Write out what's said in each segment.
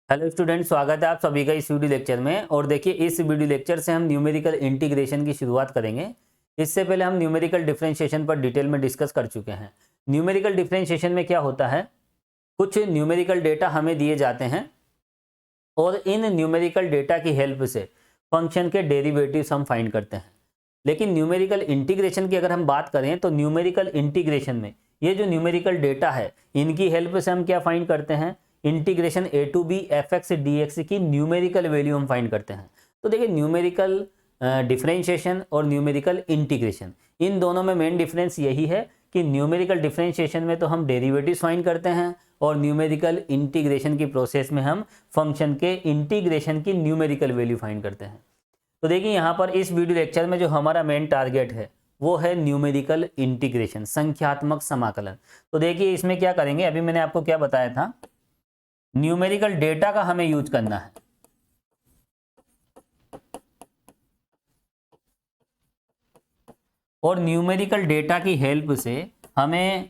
Hello student, स्वागत है आप सभी का इस वीडियो लेक्चर में। और देखिए, इस वीडियो लेक्चर से हम न्यूमेरिकल इंटीग्रेशन की शुरुआत करेंगे। इससे पहले हम न्यूमेरिकल डिफरेंशिएशन पर डिटेल में डिस्कस कर चुके हैं। न्यूमेरिकल डिफरेंशिएशन में क्या होता है, कुछ न्यूमेरिकल डेटा हमें दिए जाते हैं और इन न्यूमेरिकल डेटा की हेल्प से फंक्शन के डेरिवेटिव्स हम फाइंड करते हैं। लेकिन न्यूमेरिकल इंटीग्रेशन की अगर हम बात करें तो न्यूमेरिकल इंटीग्रेशन में ये जो न्यूमेरिकल डेटा है इनकी हेल्प से हम क्या फाइंड करते हैं, integration a to b f x d x की न्यूमेरिकल वैल्यू हम फाइंड करते हैं। तो देखिए, न्यूमेरिकल डिफरेंशिएशन और न्यूमेरिकल इंटीग्रेशन, इन दोनों में मेन डिफरेंस यही है कि न्यूमेरिकल डिफरेंशिएशन में तो हम डेरिवेटिव्स फाइंड करते हैं और न्यूमेरिकल इंटीग्रेशन की प्रोसेस में हम फंक्शन के इंटीग्रेशन की न्यूमेरिकल वैल्यू फाइंड करते हैं। तो देखिए, यहाँ पर इस वीडियो लेक्चर में जो हमारा मेन टारगेट है वो है न्यूमेरिकल इंटीग्रेशन, संख्यात्मक समाकलन। तो देखिए, इसमें क्या करेंगे, अभी मैंने आपको क्या बताया था, न्यूमेरिकल डेटा का हमें यूज करना है। और न्यूमेरिकल डेटा की हेल्प से हमें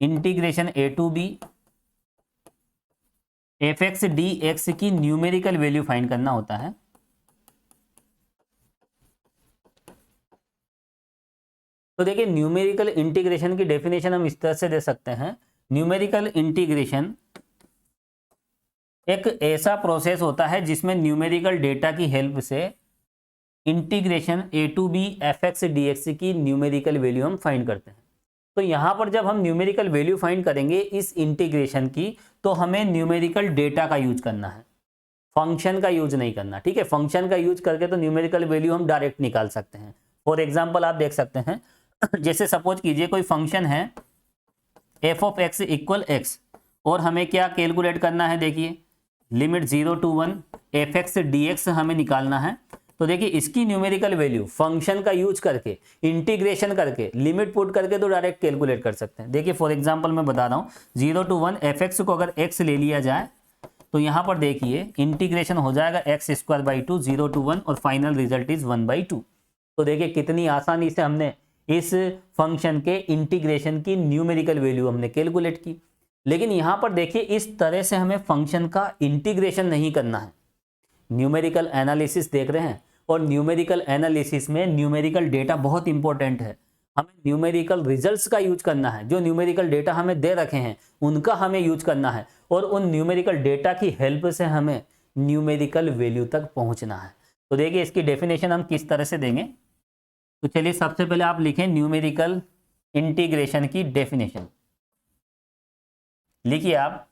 integration a to b f x d x की न्यूमेरिकल वैल्यू फाइंड करना होता है। तो देखिए, न्यूमेरिकल इंटीग्रेशन की डेफिनेशन हम इस तरह से दे सकते हैं। न्यूमेरिकल इंटीग्रेशन एक ऐसा प्रोसेस होता है जिसमें न्यूमेरिकल डेटा की हेल्प से integration a to b f x d x की न्यूमेरिकल वैल्यू हम फाइंड करते हैं। तो यहाँ पर जब हम न्यूमेरिकल वैल्यू फाइंड करेंगे इस इंटीग्रेशन की, तो हमें न्यूमेरिकल डेटा का यूज करना है, फंक्शन का यूज नहीं करना। ठीक है, फंक्शन का यूज करके तो न्यूमेरिकल वैल्यू हम डायरेक्ट निकाल सकते हैं। फॉर एग्जाम्पल आप देख सकते हैं, जैसे सपोज कीजिए कोई फंक्शन है F of x equal x, और हमें क्या कैलकुलेट करना है, देखिए limit 0 to 1 F x d x हमें निकालना है। तो देखिए, इसकी न्यूमेरिकल वैल्यू फंक्शन का यूज करके, इंटीग्रेशन करके, लिमिट पुट करके तो डायरेक्ट कैलकुलेट कर सकते हैं। देखिए फॉर एग्जांपल मैं बता रहा हूँ, 0 to 1 एफ एक्स को अगर एक्स ले लिया जाए तो यहाँ पर देखिए इंटीग्रेशन हो जाएगा एक्स स्क्वायर बाई 2, 0 to 1, और फाइनल रिजल्ट इज 1/2। तो देखिए कितनी आसानी से हमने इस फंक्शन के इंटीग्रेशन की न्यूमेरिकल वैल्यू हमने कैलकुलेट की। लेकिन यहाँ पर देखिए, इस तरह से हमें फंक्शन का इंटीग्रेशन नहीं करना है। न्यूमेरिकल एनालिसिस देख रहे हैं, और न्यूमेरिकल एनालिसिस में न्यूमेरिकल डेटा बहुत इंपॉर्टेंट है। हमें न्यूमेरिकल रिजल्ट्स का यूज करना है, जो न्यूमेरिकल डेटा हमें दे रखे हैं उनका हमें यूज करना है, और उन न्यूमेरिकल डेटा की हेल्प से हमें न्यूमेरिकल वैल्यू तक पहुंचना है। तो देखिए, इसकी डेफिनेशन हम किस तरह से देंगे। तो चलिए, सबसे पहले आप लिखें न्यूमेरिकल इंटीग्रेशन की डेफिनेशन। लिखिए आप,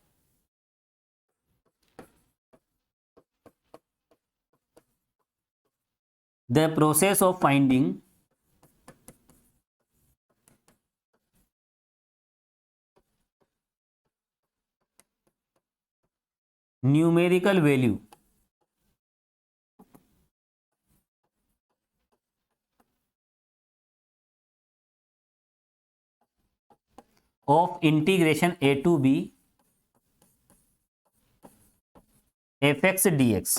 the process of finding numerical value of integration a to b fx dx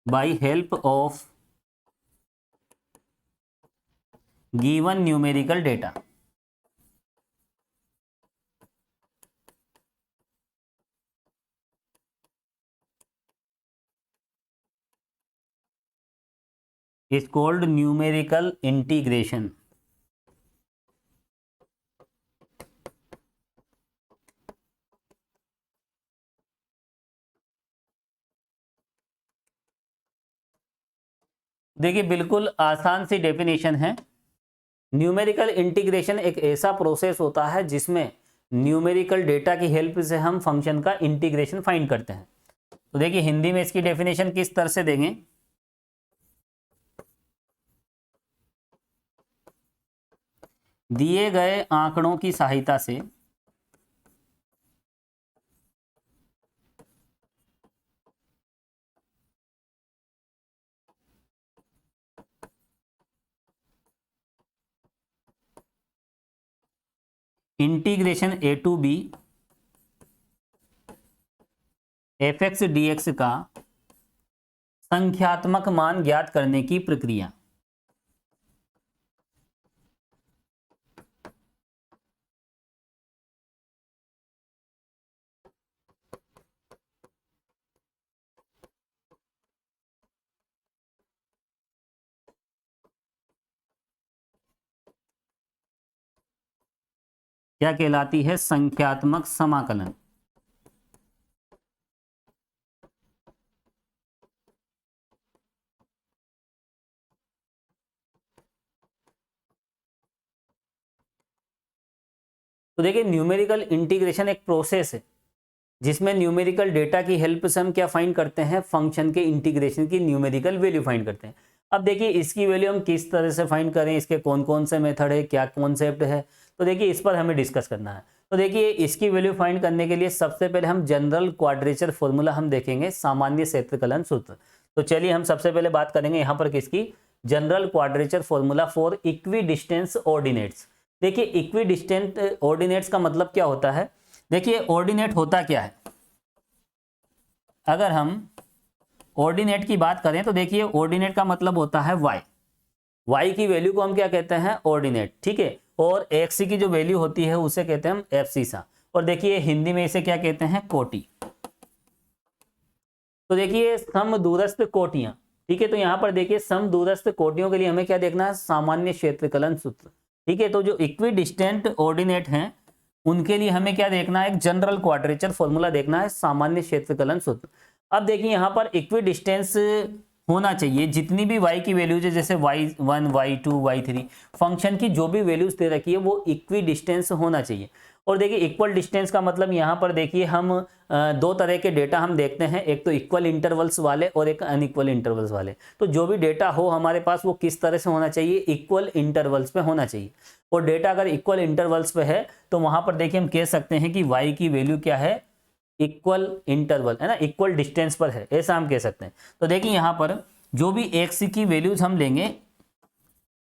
by help of given numerical data। is called numerical integration। देखिए, बिल्कुल आसान सी डेफिनेशन है। न्यूमेरिकल इंटीग्रेशन एक ऐसा प्रोसेस होता है जिसमें न्यूमेरिकल डेटा की हेल्प से हम फंक्शन का इंटीग्रेशन फाइंड करते हैं। तो देखिए, हिंदी में इसकी डेफिनेशन किस तरह से देंगे, दिए गए आंकड़ों की सहायता से integration a to b f x d x का संख्यात्मक मान ज्ञात करने की प्रक्रिया। क्या कहलाती है? संख्यात्मक समाकलन। तो देखिए न्यूमेरिकल इंटीग्रेशन एक प्रोसेस है जिसमें न्यूमेरिकल डेटा की हेल्प से हम क्या फाइंड करते हैं? फंक्शन के इंटीग्रेशन की न्यूमेरिकल वैल्यू फाइंड करते हैं। अब देखिए इसकी वैल्यू हम किस तरह से फाइंड करें, इसके कौन कौन से मेथड है, क्या कॉन्सेप्ट है, तो देखिए इस पर हमें डिस्कस करना है। तो देखिए इसकी वैल्यू फाइंड करने के लिए सबसे पहले हम जनरल क्वाड्रेचर फॉर्मूला हम देखेंगे, सामान्य क्षेत्रकलन सूत्र। तो चलिए हम सबसे पहले बात करेंगे यहाँ पर किसकी? General quadrature formula for equi distance ordinates. देखिए इक्वी डिस्टेंट ऑर्डिनेट्स का मतलब क्या होता है? देखिए ऑर्डिनेट होता क्या है? अगर हम ऑर्डिनेट की बात करें तो देखिए ऑर्डिनेट का मतलब होता है y। y की वैल्यू को हम क्या कहते हैं? ऑर्डिनेट, ठीक है। और एक्स की जो वैल्यू होती है उसे कहते हैं हम एब्सिसा। और देखिए हिंदी में इसे क्या कहते हैं? कोटि। तो देखिए समदूरस्थ कोटियां, ठीक है। तो यहाँ पर देखिए समदूरस्थ कोटियों के लिए हमें क्या देखना है? सामान्य क्षेत्रकलन सूत्र, ठीक है। तो जो इक्वी डिस्टेंट ऑर्डिनेट हैं उनके लिए हमें क्या देखना है? एक जनरल क्वाड्रेचर फॉर्मूला देखना है, सामान्य क्षेत्रकलन सूत्र। अब देखिए यहाँ पर इक्वी डिस्टेंस होना चाहिए, जितनी भी y की वैल्यूज है जैसे y1 y2 y3 फंक्शन की जो भी वैल्यूज दे रखी है वो इक्वी डिस्टेंस होना चाहिए। और देखिए इक्वल डिस्टेंस का मतलब यहाँ पर देखिए हम दो तरह के डेटा हम देखते हैं, एक तो इक्वल इंटरवल्स वाले और एक अनइक्वल इंटरवल्स वाले। तो जो भी डेटा हो हमारे पास वो किस तरह से होना चाहिए? इक्वल इंटरवल्स पे होना चाहिए। और डेटा अगर इक्वल इंटरवल्स पे है तो वहां पर देखिए हम कह सकते हैं कि y की वैल्यू क्या है? इक्वल इंटरवल है ना, इक्वल डिस्टेंस पर है, ऐसा हम कह सकते हैं। तो देखिए यहाँ पर जो भी एक्स की वैल्यूज हम लेंगे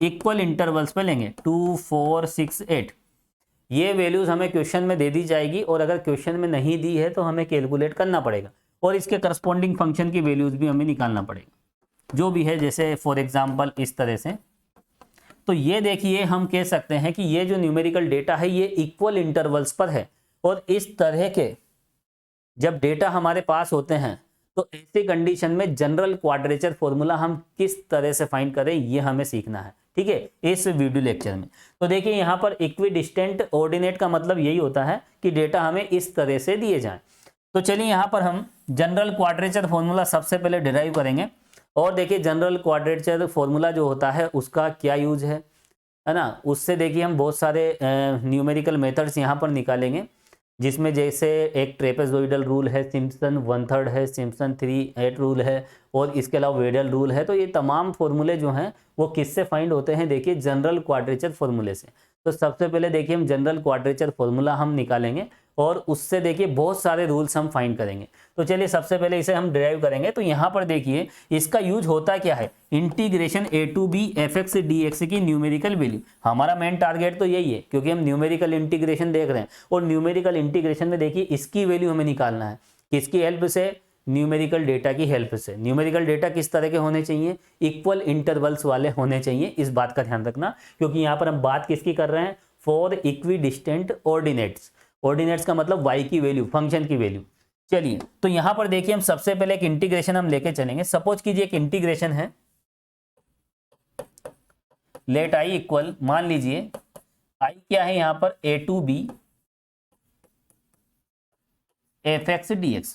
इक्वल इंटरवल्स पे लेंगे, 2 4 6 8, ये वैल्यूज हमें क्वेश्चन में दे दी जाएगी। और अगर क्वेश्चन में नहीं दी है तो हमें कैलकुलेट करना पड़ेगा और इसके करस्पॉन्डिंग फंक्शन की वैल्यूज भी हमें निकालना पड़ेगा, जो भी है, जैसे फॉर एग्जाम्पल इस तरह से। तो ये देखिए हम कह सकते हैं कि ये जो न्यूमेरिकल डेटा है ये इक्वल इंटरवल्स पर है। और इस तरह के जब डेटा हमारे पास होते हैं तो ऐसी कंडीशन में जनरल क्वाड्रेचर फॉर्मूला हम किस तरह से फाइंड करें ये हमें सीखना है, ठीक है, इस वीडियो लेक्चर में। तो देखिए यहाँ पर इक्वी डिस्टेंट ऑर्डिनेट का मतलब यही होता है कि डेटा हमें इस तरह से दिए जाएं। तो चलिए यहाँ पर हम जनरल क्वाड्रेचर फॉर्मूला सबसे पहले डिराइव करेंगे। और देखिए जनरल क्वाड्रेचर फॉर्मूला जो होता है उसका क्या यूज है ना, उससे देखिए हम बहुत सारे न्यूमेरिकल मेथड्स यहाँ पर निकालेंगे, जिसमें जैसे एक ट्रेपेजोइडल रूल है, सिम्पसन 1/3 है, सिम्पसन 3/8 रूल है, और इसके अलावा वेडल रूल है। तो ये तमाम फॉर्मूले जो हैं वो किससे फाइंड होते हैं? देखिए जनरल क्वाड्रेचर फॉर्मूले से। तो सबसे पहले देखिए हम जनरल क्वाड्रेचर फॉर्मूला हम निकालेंगे और उससे देखिए बहुत सारे रूल्स हम फाइंड करेंगे। तो चलिए सबसे पहले इसे हम डिराइव करेंगे। तो यहाँ पर देखिए इसका यूज होता क्या है? Integration a to b fx dx की न्यूमेरिकल वैल्यू। हमारा मेन टारगेट तो यही है क्योंकि हम न्यूमेरिकल इंटीग्रेशन देख रहे हैं और न्यूमेरिकल इंटीग्रेशन में देखिए इसकी वैल्यू हमें निकालना है। किसकी हेल्प से? न्यूमेरिकल डेटा की हेल्प से। न्यूमेरिकल डेटा किस तरह के होने चाहिए? इक्वल इंटरवल्स वाले होने चाहिए, इस बात का ध्यान रखना, क्योंकि यहाँ पर हम बात किसकी कर रहे हैं? For equi distant ordinates. Ordinates का मतलब y की वैल्यू, फंक्शन की वैल्यू। चलिए तो यहां पर देखिए हम सबसे पहले एक इंटीग्रेशन हम लेके चलेंगे। सपोज कीजिए एक इंटीग्रेशन है, लेट i इक्वल, मान लीजिए i क्या है यहां पर? a to b fx dx।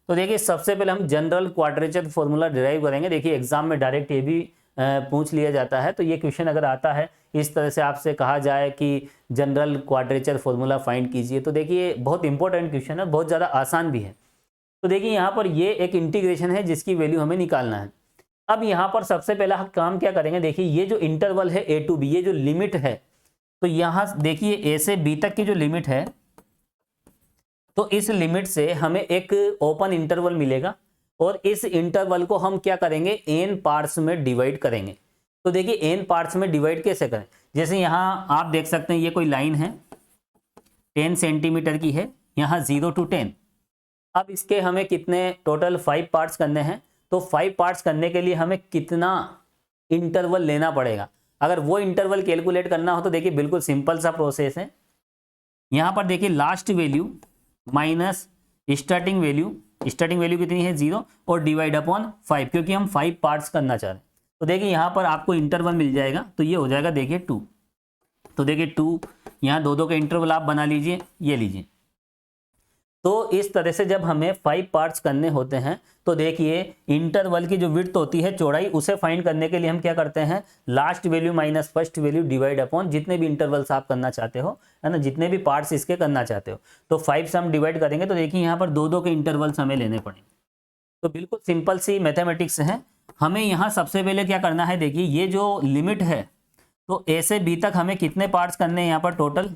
तो देखिए सबसे पहले हम जनरल क्वाड्रेचर फॉर्मूला डिराइव करेंगे। देखिए एग्जाम में डायरेक्ट ये भी पूछ लिया जाता है। तो ये क्वेश्चन अगर आता है इस तरह से आपसे कहा जाए कि जनरल क्वाड्रेचर फॉर्मूला फाइंड कीजिए, तो देखिए बहुत इंपॉर्टेंट क्वेश्चन है, बहुत ज़्यादा आसान भी है। तो देखिए यहाँ पर ये एक इंटीग्रेशन है जिसकी वैल्यू हमें निकालना है। अब यहाँ पर सबसे पहला हम काम क्या करेंगे? देखिए ये जो इंटरवल है a to b, ये जो लिमिट है, तो यहाँ देखिए a से b तक की जो लिमिट है, तो इस लिमिट से हमें एक ओपन इंटरवल मिलेगा और इस इंटरवल को हम क्या करेंगे? n पार्ट्स में डिवाइड करेंगे। तो देखिए n पार्ट्स में डिवाइड कैसे करें? जैसे यहाँ आप देख सकते हैं ये कोई लाइन है 10 सेंटीमीटर की है, यहाँ 0 to 10। अब इसके हमें कितने टोटल 5 पार्ट्स करने हैं। तो 5 पार्ट्स करने के लिए हमें कितना इंटरवल लेना पड़ेगा? अगर वो इंटरवल कैलकुलेट करना हो तो देखिए बिल्कुल सिंपल सा प्रोसेस है। यहाँ पर देखिए last value minus starting value कितनी है? 0, और डिवाइड अपॉन 5, क्योंकि हम 5 पार्ट्स करना चाह रहे हैं। तो देखिए यहाँ पर आपको इंटरवल मिल जाएगा, तो ये हो जाएगा देखिए 2। तो देखिए 2 यहाँ दो दो के इंटरवल आप बना लीजिए, ये लीजिए। तो इस तरह से जब हमें 5 पार्ट्स करने होते हैं तो देखिए इंटरवल की जो विड्थ होती है, चौड़ाई, उसे फाइंड करने के लिए हम क्या करते हैं, last value minus first value divide upon जितने भी इंटरवल्स आप करना चाहते हो, है ना, जितने भी पार्ट्स इसके करना चाहते हो। तो 5 से हम डिवाइड करेंगे तो देखिए यहाँ पर दो दो के इंटरवल्स हमें लेने पड़ेंगे। तो बिल्कुल सिंपल सी मैथमेटिक्स है। हमें यहाँ सबसे पहले क्या करना है, देखिए ये जो लिमिट है, तो ए से बी तक हमें कितने पार्ट्स करने हैं, यहाँ पर टोटल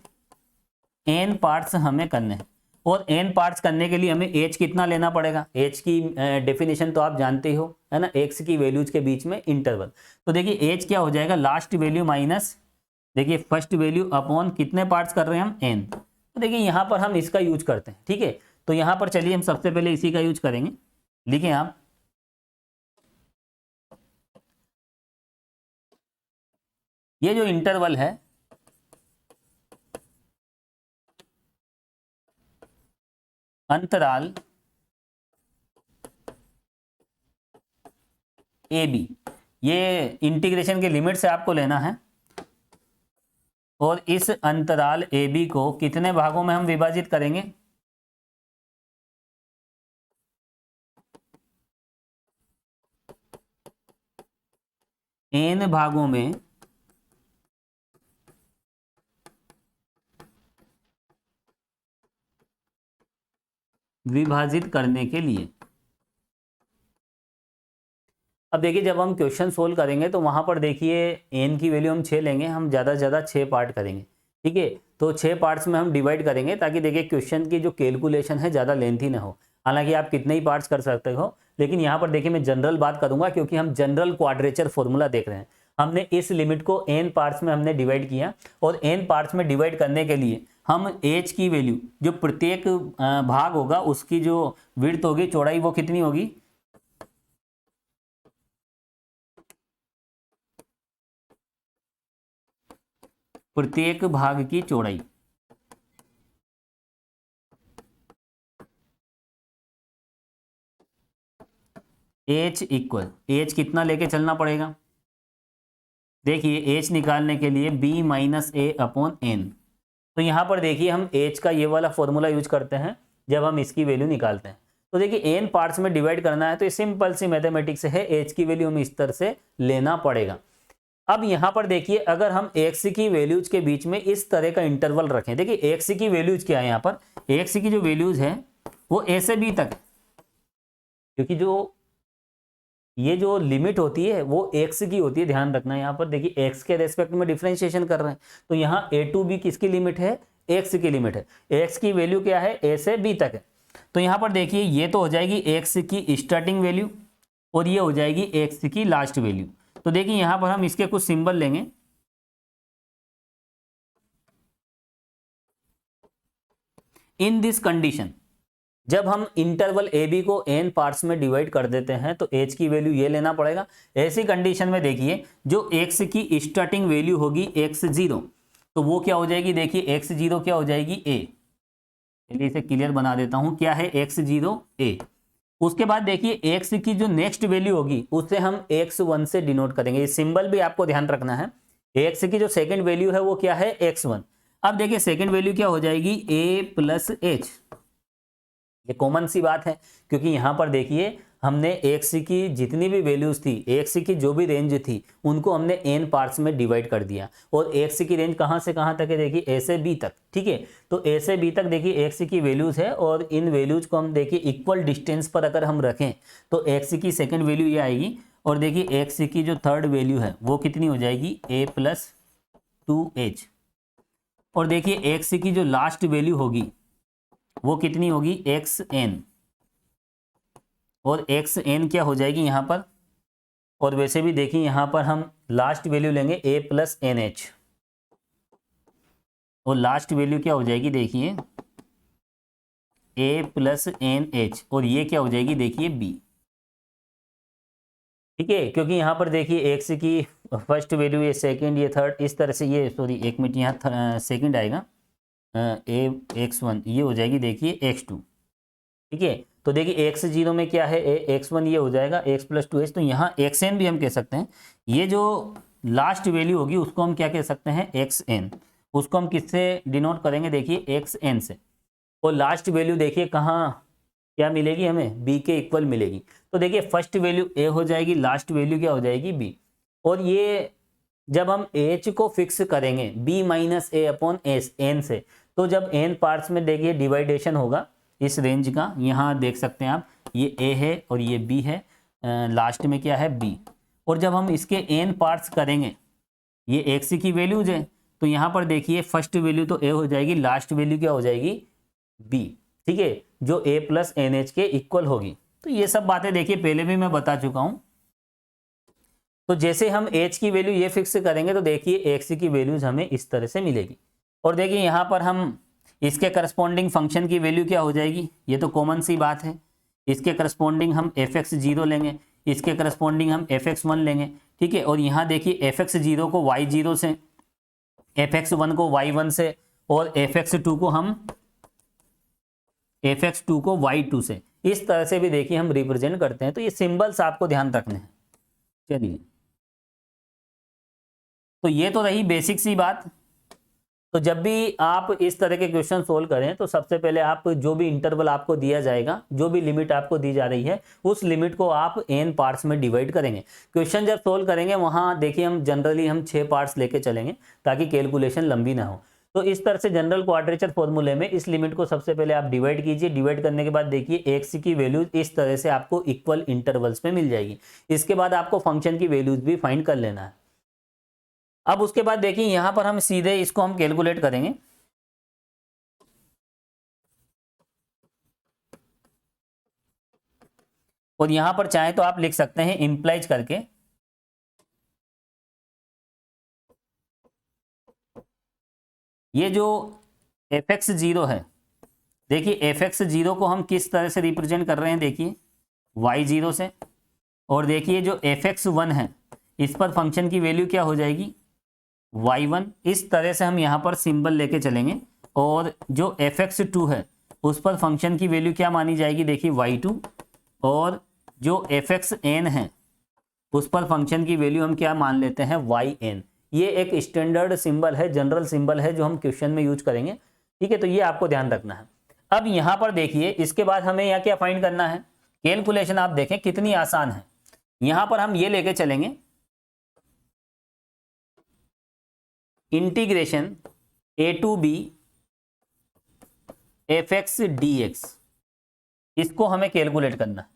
n पार्ट्स हमें करने हैं। और n पार्ट्स करने के लिए हमें h कितना लेना पड़ेगा, h की डेफिनेशन तो आप जानते हो, है ना, x की वैल्यूज के बीच में इंटरवल। तो देखिए h क्या हो जाएगा, लास्ट वैल्यू माइनस देखिए फर्स्ट वैल्यू अपॉन कितने पार्ट्स कर रहे हैं हम, n। तो देखिए यहाँ पर हम इसका यूज करते हैं, ठीक है। तो यहाँ पर चलिए हम सबसे पहले इसी का यूज करेंगे। लिखें आप, ये जो इंटरवल है अंतराल ए बी, ये इंटीग्रेशन के लिमिट से आपको लेना है। और इस अंतराल ए बी को कितने भागों में हम विभाजित करेंगे, n भागों में विभाजित करने के लिए। अब देखिए जब हम क्वेश्चन सोल्व करेंगे तो वहां पर देखिए n की वैल्यू हम 6 लेंगे, हम ज़्यादा से ज़्यादा 6 पार्ट करेंगे, ठीक है। तो 6 पार्ट्स में हम डिवाइड करेंगे ताकि देखिए क्वेश्चन की जो कैलकुलेशन है ज़्यादा लेंथी ना हो। हालांकि आप कितने ही पार्ट्स कर सकते हो, लेकिन यहाँ पर देखिए मैं जनरल बात करूंगा क्योंकि हम जनरल क्वाड्रेचर फॉर्मूला देख रहे हैं। हमने इस लिमिट को n पार्ट्स में हमने डिवाइड किया और n पार्ट्स में डिवाइड करने के लिए हम h की वैल्यू जो प्रत्येक भाग होगा उसकी जो विड्थ होगी, चौड़ाई, वो कितनी होगी, प्रत्येक भाग की चौड़ाई, h इक्वल, h कितना लेके चलना पड़ेगा, देखिए h निकालने के लिए b माइनस ए अपॉन एन। तो यहाँ पर देखिए हम h का ये वाला फॉर्मूला यूज करते हैं जब हम इसकी वैल्यू निकालते हैं। तो देखिए n पार्ट्स में डिवाइड करना है तो ये सिंपल सी मैथमेटिक्स है, h की वैल्यू हमें इस तरह से लेना पड़ेगा। अब यहाँ पर देखिए अगर हम x की वैल्यूज के बीच में इस तरह का इंटरवल रखें, देखिए x की वैल्यूज क्या है, यहाँ पर x की जो वैल्यूज है वो a से b तक, क्योंकि जो ये जो लिमिट होती है वो x की होती है, ध्यान रखना। यहाँ पर देखिए x के रेस्पेक्ट में डिफरेंशिएशन कर रहे हैं, तो यहाँ a टू b किसकी लिमिट है, x की लिमिट है। x की वैल्यू क्या है, a से b तक है। तो यहाँ पर देखिए ये तो हो जाएगी x की स्टार्टिंग वैल्यू और ये हो जाएगी x की लास्ट वैल्यू। तो देखिए यहाँ पर हम इसके कुछ सिंबल लेंगे। इन दिस कंडीशन जब हम इंटरवल ए बी को n पार्ट्स में डिवाइड कर देते हैं तो h की वैल्यू ये लेना पड़ेगा। ऐसी कंडीशन में देखिए जो x की स्टार्टिंग वैल्यू होगी x0, तो वो क्या हो जाएगी, देखिए x0 क्या हो जाएगी, a। चलिए इसे क्लियर बना देता हूं, क्या है x0 a। उसके बाद देखिए x की जो नेक्स्ट वैल्यू होगी उसे हम x1 से डिनोट करेंगे, ये सिंबल भी आपको ध्यान रखना है। x की जो सेकेंड वैल्यू है वो क्या है, x1। अब देखिए सेकेंड वैल्यू क्या हो जाएगी, a प्लस h। ये कॉमन सी बात है क्योंकि यहाँ पर देखिए हमने x की जितनी भी वैल्यूज थी, x की जो भी रेंज थी, उनको हमने n पार्ट्स में डिवाइड कर दिया। और x की रेंज कहाँ से कहाँ तक है, देखिए a से b तक, ठीक है। तो a से b तक देखिए x की वैल्यूज है और इन वैल्यूज को हम देखिए इक्वल डिस्टेंस पर अगर हम रखें तो x की सेकेंड वैल्यू ये आएगी और देखिए x की जो थर्ड वैल्यू है वो कितनी हो जाएगी, a प्लस 2h। और देखिए x की जो लास्ट वैल्यू होगी वो कितनी होगी, xn। और xn क्या हो जाएगी यहाँ पर, और वैसे भी देखिए यहाँ पर हम लास्ट वैल्यू लेंगे a प्लस एन एच, और लास्ट वैल्यू क्या हो जाएगी, देखिए a प्लस एन एच, और ये क्या हो जाएगी, देखिए b, ठीक है। क्योंकि यहाँ पर देखिए x की फर्स्ट वैल्यू, ये सेकेंड, ये थर्ड, इस तरह से ये, सॉरी एक मिनट, यहाँ सेकेंड आएगा x1, ये हो जाएगी देखिए x2, ठीक है। तो देखिए x0 में क्या है, x1, ये हो जाएगा x प्लस 2h। तो यहाँ xn भी हम कह सकते हैं, ये जो लास्ट वैल्यू होगी उसको हम क्या कह सकते हैं, xn। उसको हम किससे डिनोट करेंगे, देखिए एक्स एन से। और लास्ट वैल्यू देखिए कहाँ क्या मिलेगी हमें, बी के इक्वल मिलेगी। तो देखिए फर्स्ट वैल्यू ए हो जाएगी, लास्ट वैल्यू क्या हो जाएगी बी। और ये जब हम एच को फिक्स करेंगे बी माइनस ए अपॉन एस एन से, तो जब एन पार्ट्स में देखिए डिवाइडेशन होगा इस रेंज का, यहाँ देख सकते हैं आप, ये ए है और ये बी है, लास्ट में क्या है बी। और जब हम इसके एन पार्ट्स करेंगे, ये एक्स की वैल्यूज है, तो यहाँ पर देखिए फर्स्ट वैल्यू तो ए हो जाएगी, लास्ट वैल्यू क्या हो जाएगी बी, ठीक है, जो ए प्लस एन एच के इक्वल होगी। तो ये सब बातें देखिए पहले भी मैं बता चुका हूँ। तो जैसे हम एच की वैल्यू ये फिक्स करेंगे तो देखिए एक्स की वैल्यूज हमें इस तरह से मिलेगी। और देखिए यहाँ पर हम इसके करस्पॉन्डिंग फंक्शन की वैल्यू क्या हो जाएगी, ये तो कॉमन सी बात है, इसके करस्पॉन्डिंग हम एफ एक्स जीरो लेंगे, इसके करस्पॉन्डिंग हम एफ एक्स वन लेंगे, ठीक है। और यहाँ देखिए एफ एक्स जीरो को वाई जीरो से, एफ एक्स वन को वाई वन से, और एफ एक्स टू को हम एफ एक्स टू को वाई टू से, इस तरह से भी देखिए हम रिप्रेजेंट करते हैं। तो ये सिंबल्स आपको ध्यान रखने हैं। चलिए, तो ये तो रही बेसिक सी बात। तो जब भी आप इस तरह के क्वेश्चन सोल्व करें तो सबसे पहले आप जो भी इंटरवल आपको दिया जाएगा, जो भी लिमिट आपको दी जा रही है, उस लिमिट को आप एन पार्ट्स में डिवाइड करेंगे। क्वेश्चन जब सोल्व करेंगे वहां देखिए हम जनरली हम 6 पार्ट्स लेके चलेंगे ताकि कैलकुलेशन लंबी ना हो। तो इस तरह से जनरल क्वाड्रेचर फॉर्मूले में इस लिमिट को सबसे पहले आप डिवाइड कीजिए। डिवाइड करने के बाद देखिए एक्स की वैल्यूज इस तरह से आपको इक्वल इंटरवल्स में मिल जाएगी। इसके बाद आपको फंक्शन की वैल्यूज भी फाइंड कर लेना है। अब उसके बाद देखिए यहां पर हम सीधे इसको हम कैलकुलेट करेंगे। और यहां पर चाहे तो आप लिख सकते हैं इंप्लाइज करके, ये जो एफ एक्स जीरो है, देखिए एफ एक्स जीरो को हम किस तरह से रिप्रेजेंट कर रहे हैं, देखिए वाई जीरो से। और देखिए जो एफ एक्स वन है इस पर फंक्शन की वैल्यू क्या हो जाएगी y1। इस तरह से हम यहाँ पर सिंबल लेके चलेंगे। और जो एफ एक्स टू है उस पर फंक्शन की वैल्यू क्या मानी जाएगी, देखिए y2। और जो एफ एक्स एन है उस पर फंक्शन की वैल्यू हम क्या मान लेते हैं yn। ये एक स्टैंडर्ड सिंबल है, जनरल सिंबल है जो हम क्वेश्चन में यूज करेंगे, ठीक है। तो ये आपको ध्यान रखना है। अब यहाँ पर देखिए इसके बाद हमें यहाँ क्या फाइंड करना है, कैलकुलेशन आप देखें कितनी आसान है। यहाँ पर हम ये लेके चलेंगे integration a to b f x d x, इसको हमें कैलकुलेट करना है।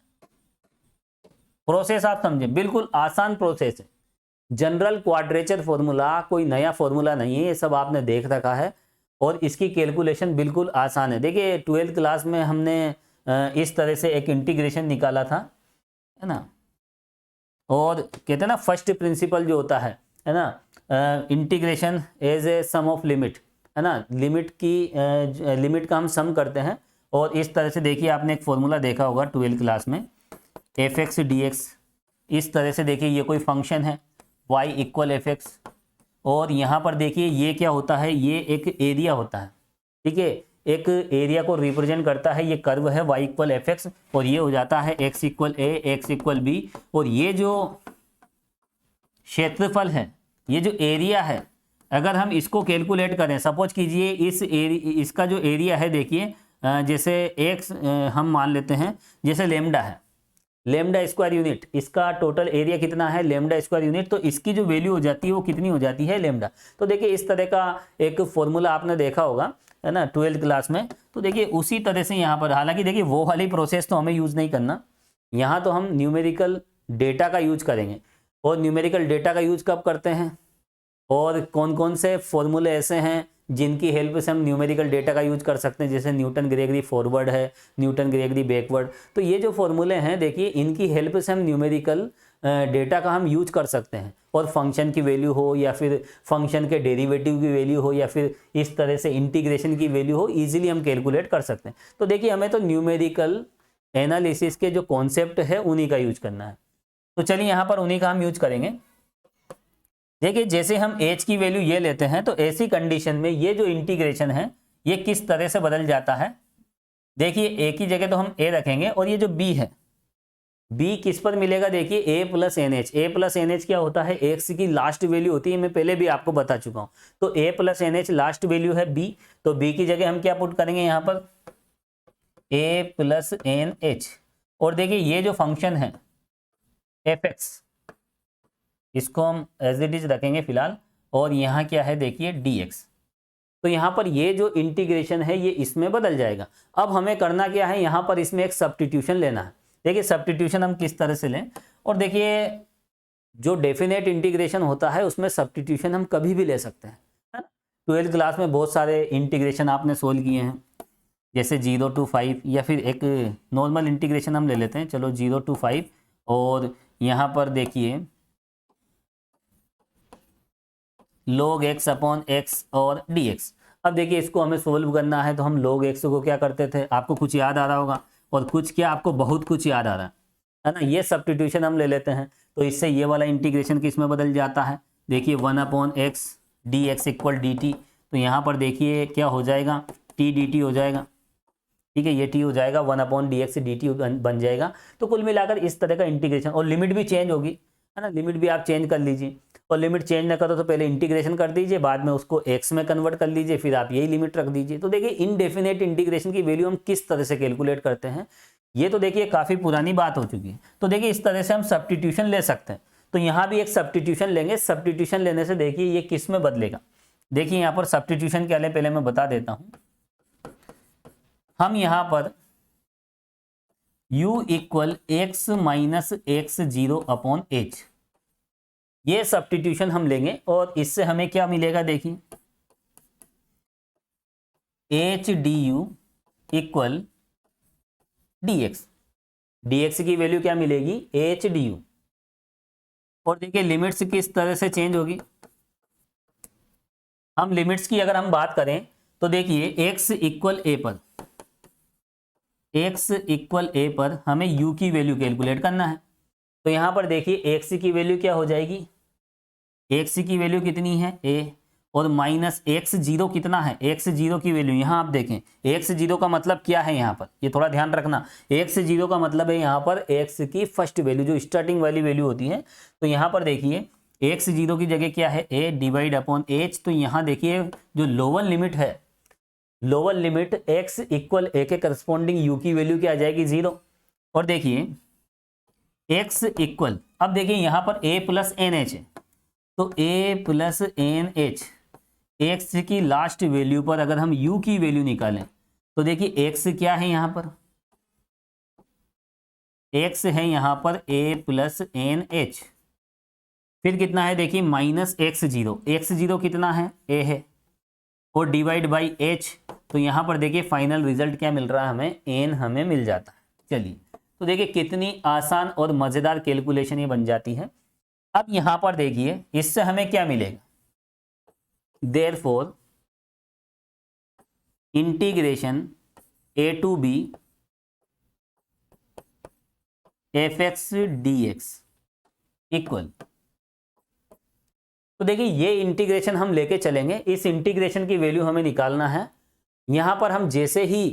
प्रोसेस आप समझे, बिल्कुल आसान प्रोसेस है। जनरल क्वाड्रेचर फॉर्मूला कोई नया फॉर्मूला नहीं है, ये सब आपने देख रखा है। और इसकी कैलकुलेशन बिल्कुल आसान है। देखिए 12th क्लास में हमने इस तरह से एक इंटीग्रेशन निकाला था, है ना। और कहते हैं ना फर्स्ट प्रिंसिपल जो होता है ना, integration as a sum of limit, है ना, लिमिट का हम सम करते हैं। और इस तरह से देखिए आपने एक फॉर्मूला देखा होगा 12th क्लास में, एफ एक्स डी एक्स। इस तरह से देखिए ये कोई फंक्शन है y इक्वल एफ एक्स। और यहाँ पर देखिए ये क्या होता है, ये एक एरिया होता है, ठीक है, एक एरिया को रिप्रेजेंट करता है। ये कर्व है y इक्वल एफ एक्स, और ये हो जाता है x इक्वल ए, एक्स इक्वल बी। और ये जो क्षेत्रफल है, ये जो एरिया है, अगर हम इसको कैलकुलेट करें, सपोज कीजिए इसका जो एरिया है देखिए, जैसे एक्स हम मान लेते हैं जैसे लेमडा है, लेमडा स्क्वायर यूनिट, इसका टोटल एरिया कितना है लेमडा स्क्वायर यूनिट। तो इसकी जो वैल्यू हो जाती है वो कितनी हो जाती है लेमडा। तो देखिए इस तरह का एक फॉर्मूला आपने देखा होगा, है ना, 12th क्लास में। तो देखिए उसी तरह से यहाँ पर, हालांकि देखिए वो वाली प्रोसेस तो हमें यूज़ नहीं करना, यहाँ तो हम न्यूमेरिकल डेटा का यूज करेंगे। और न्यूमेरिकल डेटा का यूज कब करते हैं, और कौन कौन से फॉर्मूले ऐसे हैं जिनकी हेल्प से हम न्यूमेरिकल डेटा का यूज कर सकते हैं, जैसे न्यूटन ग्रेगरी फॉरवर्ड है, न्यूटन ग्रेगरी बैकवर्ड। तो ये जो फॉर्मूले हैं देखिए, इनकी हेल्प से हम न्यूमेरिकल डेटा का हम यूज कर सकते हैं। और फंक्शन की वैल्यू हो, या फिर फंक्शन के डेरिवेटिव की वैल्यू हो, या फिर इस तरह से इंटीग्रेशन की वैल्यू हो, ईजिली हम कैलकुलेट कर सकते हैं। तो देखिए हमें तो न्यूमेरिकल एनालिसिस के जो कॉन्सेप्ट है उन्हीं का यूज करना है। तो चलिए यहाँ पर उन्हीं का हम यूज करेंगे। देखिए जैसे हम h की वैल्यू ये लेते हैं, तो ऐसी कंडीशन में ये जो इंटीग्रेशन है ये किस तरह से बदल जाता है। देखिए a की जगह तो हम a रखेंगे, और ये जो b है, b किस पर मिलेगा, देखिए a plus n h. A plus n h क्या होता है, एक्स की लास्ट वैल्यू होती है, मैं पहले भी आपको बता चुका हूं। तो a plus n h last value है b, तो b की जगह हम क्या पुट करेंगे यहाँ पर, a प्लस एन एच। और देखिए ये जो फंक्शन है एफ एक्स, इसको हम एज इट इज रखेंगे फिलहाल, और यहाँ क्या है देखिए डी एक्स। तो यहाँ पर ये जो इंटीग्रेशन है ये इसमें बदल जाएगा। अब हमें करना क्या है, यहाँ पर इसमें एक सब्स्टिट्यूशन लेना है। देखिए सब्स्टिट्यूशन हम किस तरह से लें, और देखिए जो डेफिनेट इंटीग्रेशन होता है उसमें सब्स्टिट्यूशन हम कभी भी ले सकते हैं, है ना। 12th क्लास में बहुत सारे इंटीग्रेशन आपने सोल्व किए हैं, जैसे 0 to 5, या फिर एक नॉर्मल इंटीग्रेशन हम ले लेते हैं, चलो 0 to 5, और यहाँ पर देखिए log x अपॉन x और dx। अब देखिए इसको हमें सोल्व करना है, तो हम log x को क्या करते थे, आपको कुछ याद आ रहा होगा, और कुछ क्या आपको बहुत कुछ याद आ रहा है ना। ये सब्स्टिट्यूशन हम ले लेते हैं, तो इससे ये वाला इंटीग्रेशन किस में बदल जाता है, देखिए 1 upon x d x equal D T. तो यहाँ पर देखिए क्या हो जाएगा, टी डी टी हो जाएगा, ठीक है, ये टी हो जाएगा, 1 upon D x D T बन जाएगा। तो कुल मिलाकर इस तरह का इंटीग्रेशन, और लिमिट भी चेंज होगी, है ना, लिमिट भी आप चेंज कर लीजिए। और लिमिट चेंज ना करो तो पहले इंटीग्रेशन कर दीजिए, बाद में उसको एक्स में कन्वर्ट कर लीजिए, फिर आप यही लिमिट रख दीजिए। तो देखिए इनडेफिनेट इंटीग्रेशन की वैल्यू हम किस तरह से कैलकुलेट करते हैं, ये तो देखिए काफ़ी पुरानी बात हो चुकी है। तो देखिए इस तरह से हम सब्स्टिट्यूशन ले सकते हैं। तो यहाँ भी एक सब्स्टिट्यूशन लेंगे, सब्स्टिट्यूशन लेने से देखिए ये किस में बदलेगा। देखिए यहाँ पर सब्स्टिट्यूशन क्या ले, पहले मैं बता देता हूँ। हम यहाँ पर u equal x minus x zero upon H, ये सब्स्टिट्यूशन हम लेंगे, और इससे हमें क्या मिलेगा, देखिए H D you equal D x. D x की वैल्यू क्या मिलेगी, एच डी यू। और देखिए लिमिट्स किस तरह से चेंज होगी, हम लिमिट्स की अगर हम बात करें तो देखिए x इक्वल ए पर, x इक्वल ए पर हमें u की वैल्यू कैलकुलेट करना है। तो यहाँ पर देखिए x की वैल्यू क्या हो जाएगी, x की वैल्यू कितनी है a, और माइनस एक्स जीरो कितना है, एक्स जीरो की वैल्यू यहाँ आप देखें, एक्स जीरो का मतलब क्या है यहाँ पर, ये थोड़ा ध्यान रखना, एक्स जीरो का मतलब है यहाँ पर एक्स की फर्स्ट वैल्यू जो स्टार्टिंग वाली वैल्यू होती है। तो यहाँ पर देखिए एक्स जीरो की जगह क्या है, a डिवाइड अपॉन एच। तो यहाँ देखिए जो लोअर लिमिट है, lower limit x equal a के करस्पॉन्डिंग u की वैल्यू क्या आ जाएगी, 0। और देखिए x इक्वल, अब देखिए यहाँ पर a प्लस एन एच है, तो a plus n h, x की लास्ट वैल्यू पर अगर हम u की वैल्यू निकालें तो देखिए x क्या है यहाँ पर, x है यहाँ पर a प्लस एन एच, फिर कितना है देखिए minus x zero, x zero कितना है a है, और डिवाइड बाई h। तो यहाँ पर देखिए फाइनल रिजल्ट क्या मिल रहा है हमें, n हमें मिल जाता है। चलिए तो देखिए कितनी आसान और मज़ेदार कैलकुलेशन ये बन जाती है। अब यहाँ पर देखिए इससे हमें क्या मिलेगा, therefore integration a to b f x d x equal. तो देखिए ये इंटीग्रेशन हम लेके चलेंगे, इस इंटीग्रेशन की वैल्यू हमें निकालना है। यहाँ पर हम जैसे ही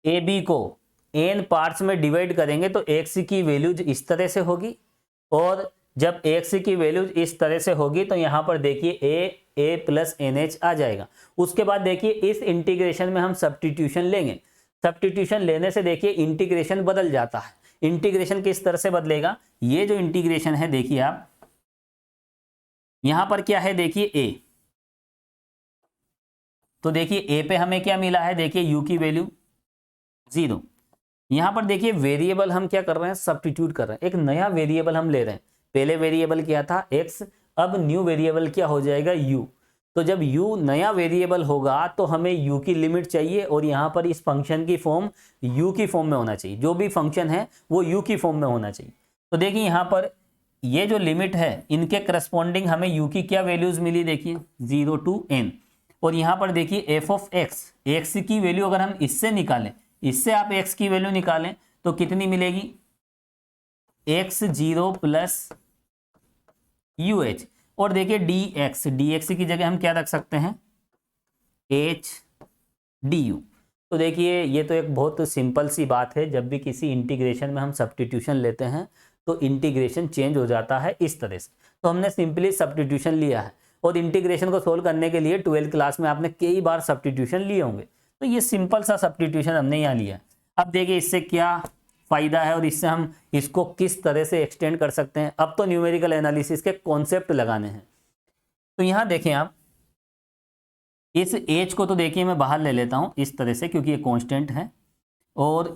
ए बी को n पार्ट्स में डिवाइड करेंगे तो x की वैल्यू इस तरह से होगी, और जब x की वैल्यू इस तरह से होगी तो यहाँ पर देखिए a प्लस एन एच आ जाएगा। उसके बाद देखिए इस इंटीग्रेशन में हम सब्स्टिट्यूशन लेंगे, सब्स्टिट्यूशन लेने से देखिए इंटीग्रेशन बदल जाता है। इंटीग्रेशन किस तरह से बदलेगा, ये जो इंटीग्रेशन है देखिए आप यहाँ पर क्या है, देखिए a, तो देखिए a पे हमें क्या मिला है, देखिए u की वैल्यू 0। यहाँ पर देखिए वेरिएबल हम क्या कर रहे हैं, सब्स्टिट्यूट कर रहे हैं, एक नया वेरिएबल हम ले रहे हैं। पहले वेरिएबल क्या था x, अब न्यू वेरिएबल क्या हो जाएगा u। तो जब u नया वेरिएबल होगा तो हमें u की लिमिट चाहिए, और यहाँ पर इस फंक्शन की फॉर्म u की फॉर्म में होना चाहिए, जो भी फंक्शन है वो u की फॉर्म में होना चाहिए। तो देखिए यहाँ पर ये जो लिमिट है इनके करस्पॉन्डिंग हमें u की क्या वैल्यूज मिली, देखिए 0 to n। और यहाँ पर देखिए f ऑफ x की वैल्यू अगर हम इससे निकालें, इससे आप x की वैल्यू निकालें तो कितनी मिलेगी, x0 प्लस UH। और देखिए dx की जगह हम क्या रख सकते हैं, h du। तो देखिए ये तो एक बहुत सिंपल सी बात है, जब भी किसी इंटीग्रेशन में हम सब्स्टिट्यूशन लेते हैं तो इंटीग्रेशन चेंज हो जाता है इस तरह से। तो हमने सिंपली सब्स्टिट्यूशन लिया है, और इंटीग्रेशन को सोल्व करने के लिए 12th क्लास में आपने कई बार सब्स्टिट्यूशन लिए होंगे, तो ये सिंपल सा सब्स्टिट्यूशन हमने यहाँ लिया। अब देखिए इससे क्या फ़ायदा है और इससे हम इसको किस तरह से एक्सटेंड कर सकते हैं। अब तो न्यूमेरिकल एनालिसिस के कॉन्सेप्ट लगाने हैं। तो यहाँ देखें आप, इस एच को तो देखिए मैं बाहर ले लेता हूँ इस तरह से, क्योंकि ये कांस्टेंट है, और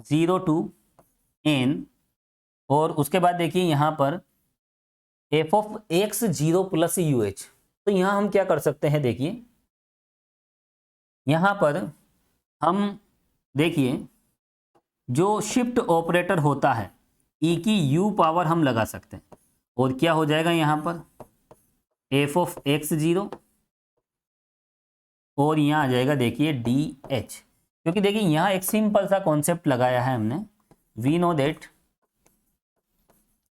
0 to n, और उसके बाद देखिए यहाँ पर f of x 0 plus U H. तो यहाँ हम क्या कर सकते हैं, देखिए यहाँ पर हम देखिए जो शिफ्ट ऑपरेटर होता है e की u पावर हम लगा सकते हैं, और क्या हो जाएगा यहाँ पर f of x 0, और यहाँ आ जाएगा देखिए dh, क्योंकि देखिए यहाँ एक सिंपल सा कॉन्सेप्ट लगाया है हमने, वी नो दैट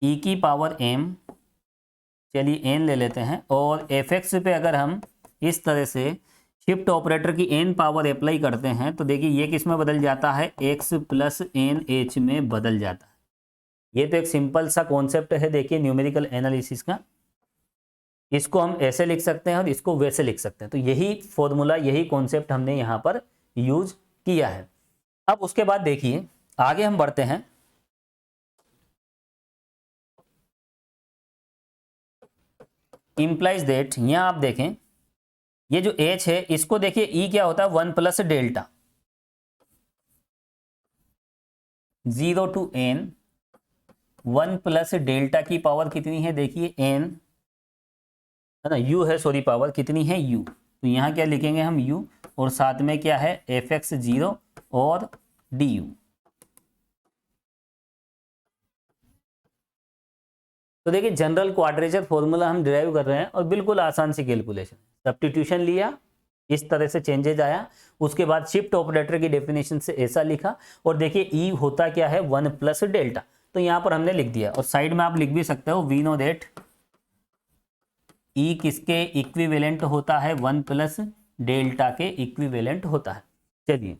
e की पावर m, चलिए n ले लेते हैं, और fx पे अगर हम इस तरह से शिफ्ट ऑपरेटर की n पावर अप्लाई करते हैं तो देखिए ये किस में बदल जाता है, x प्लस एन एच में बदल जाता है। ये तो एक सिंपल सा कॉन्सेप्ट है देखिए न्यूमेरिकल एनालिसिस का। इसको हम ऐसे लिख सकते हैं और इसको वैसे लिख सकते हैं। तो यही फॉर्मूला, यही कॉन्सेप्ट हमने यहाँ पर यूज किया है। अब उसके बाद देखिए आगे हम बढ़ते हैं। इम्प्लाइज दैट, यहाँ आप देखें ये जो h है इसको देखिए e क्या होता है 1 plus delta 0 to n, 1 plus delta की पावर कितनी है देखिए n है ना, u है, सॉरी पावर कितनी है u। तो यहाँ क्या लिखेंगे हम u, और साथ में क्या है fx 0 और du। तो देखिए जनरल क्वाड्रेचर फॉर्मूला हम डिराइव कर रहे हैं, और बिल्कुल आसान सी कैलकुलेशन। सब्स्टिट्यूशन लिया, इस तरह से चेंजेज आया, उसके बाद शिफ्ट ऑपरेटर की डेफिनेशन से ऐसा लिखा, और देखिए ई होता क्या है 1 प्लस डेल्टा, तो यहाँ पर हमने लिख दिया। और साइड में आप लिख भी सकते हो वी नो दैट ई किसके इक्विवेलेंट होता है, 1 प्लस डेल्टा के इक्विवेलेंट होता है। चलिए,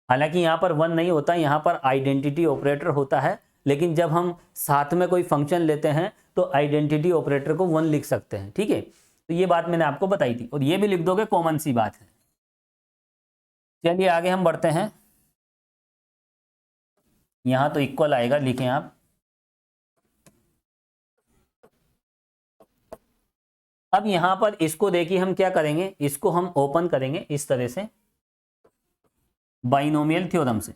हालांकि यहाँ पर 1 नहीं होता, यहाँ पर आइडेंटिटी ऑपरेटर होता है, लेकिन जब हम साथ में कोई फंक्शन लेते हैं तो आइडेंटिटी ऑपरेटर को 1 लिख सकते हैं, ठीक है। तो ये बात मैंने आपको बताई थी, और ये भी लिख दोगे, कॉमन सी बात है। चलिए आगे हम बढ़ते हैं। यहां तो इक्वल आएगा, लिखें आप। अब यहां पर इसको देखिए हम क्या करेंगे, इसको हम ओपन करेंगे इस तरह से बाइनोमियल थ्योरम से।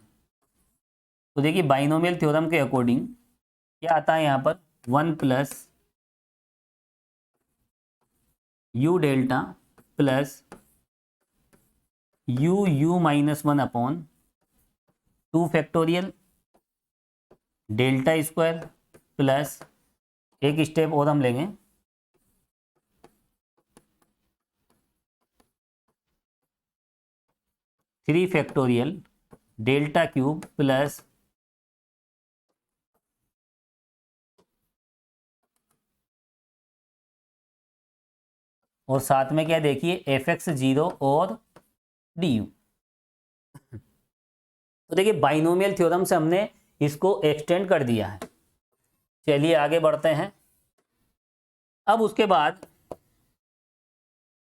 तो देखिए बाइनोमियल थ्योरम के अकॉर्डिंग क्या आता है यहाँ पर 1 plus u delta plus u minus 1 upon 2 factorial delta square plus, एक स्टेप और हम लेंगे, 3 फैक्टोरियल डेल्टा क्यूब प्लस और साथ में क्या देखिए fx 0 और du। तो देखिए बाइनोमियल थ्योरम से हमने इसको एक्सटेंड कर दिया है। चलिए आगे बढ़ते हैं। अब उसके बाद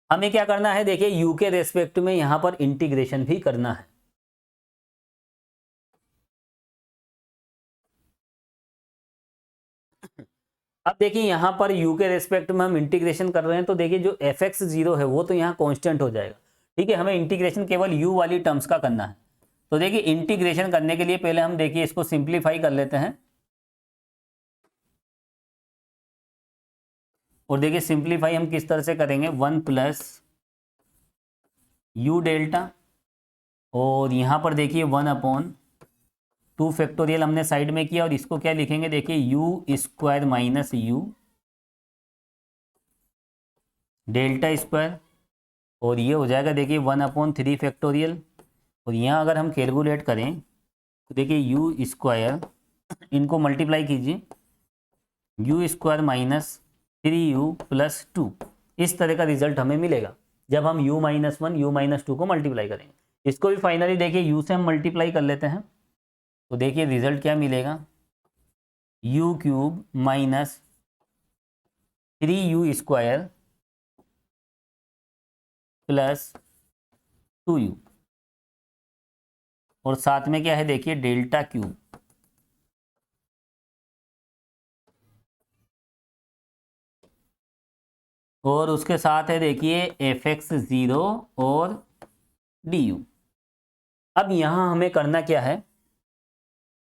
हमें क्या करना है, देखिए u के रेस्पेक्ट में यहां पर इंटीग्रेशन भी करना है। अब देखिए यहां पर u के रेस्पेक्ट में हम इंटीग्रेशन कर रहे हैं, तो देखिए जो fx 0 है वो तो यहाँ कांस्टेंट हो जाएगा, ठीक है। हमें इंटीग्रेशन केवल u वाली टर्म्स का करना है। तो देखिए इंटीग्रेशन करने के लिए पहले हम देखिए इसको सिंप्लीफाई कर लेते हैं, और देखिए सिंप्लीफाई हम किस तरह से करेंगे, 1 प्लस u डेल्टा, और यहाँ पर देखिए 1 अपॉन 2 फैक्टोरियल हमने साइड में किया, और इसको क्या लिखेंगे देखिए u square minus u delta square, और ये हो जाएगा देखिए 1 अपॉन 3 फैक्टोरियल, और यहाँ अगर हम कैलकुलेट करें तो देखिए u स्क्वायर, इनको मल्टीप्लाई कीजिए, u square minus 3u plus 2, इस तरह का रिजल्ट हमें मिलेगा। जब हम u-1 u-2 को मल्टीप्लाई करेंगे। इसको भी फाइनली देखिए u से हम मल्टीप्लाई कर लेते हैं, तो देखिए रिजल्ट क्या मिलेगा, u³ minus 3u² plus 2u, और साथ में क्या है देखिए डेल्टा क्यूब, और उसके साथ है देखिए fx0 और du। अब यहां हमें करना क्या है,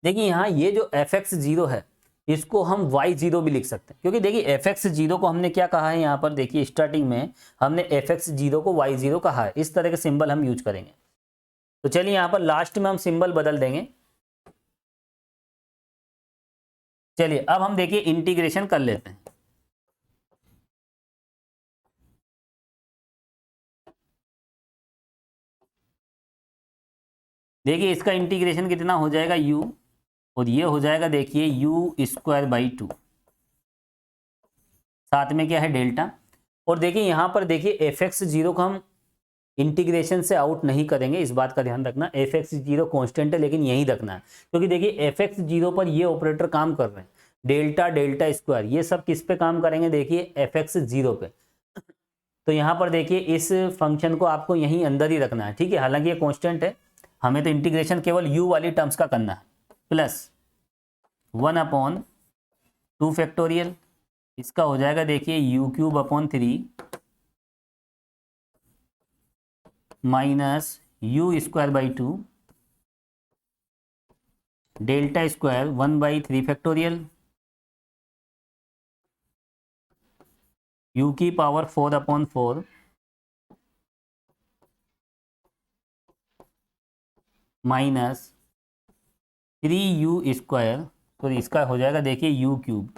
देखिए यहाँ ये जो fx0 है इसको हम y0 भी लिख सकते हैं, क्योंकि देखिए fx0 को हमने क्या कहा है, यहाँ पर देखिए स्टार्टिंग में हमने fx0 को y0 कहा है। इस तरह के सिंबल हम यूज करेंगे। तो चलिए यहाँ पर लास्ट में हम सिंबल बदल देंगे। चलिए अब हम देखिए इंटीग्रेशन कर लेते हैं। देखिए इसका इंटीग्रेशन कितना हो जाएगा u, और ये हो जाएगा देखिए u²/2, साथ में क्या है डेल्टा। और देखिए यहाँ पर देखिए fx0 को हम इंटीग्रेशन से आउट नहीं करेंगे, इस बात का ध्यान रखना। fx0 कांस्टेंट है लेकिन यही रखना है, क्योंकि देखिए fx0 पर ये ऑपरेटर काम कर रहे हैं, डेल्टा डेल्टा स्क्वायर ये सब किस पे काम करेंगे, देखिए fx0 पे। तो यहाँ पर देखिए इस फंक्शन को आपको यहीं अंदर ही रखना है, ठीक है। हालांकि ये कांस्टेंट है, हमें तो इंटीग्रेशन केवल u वाली टर्म्स का करना है, प्लस 1/2 फैक्टोरियल, इसका हो जाएगा देखिए u³ minus u²/2 delta square 1/3 factorial, u⁴ 4/4 minus 3u², तो इसका हो जाएगा देखिए u³।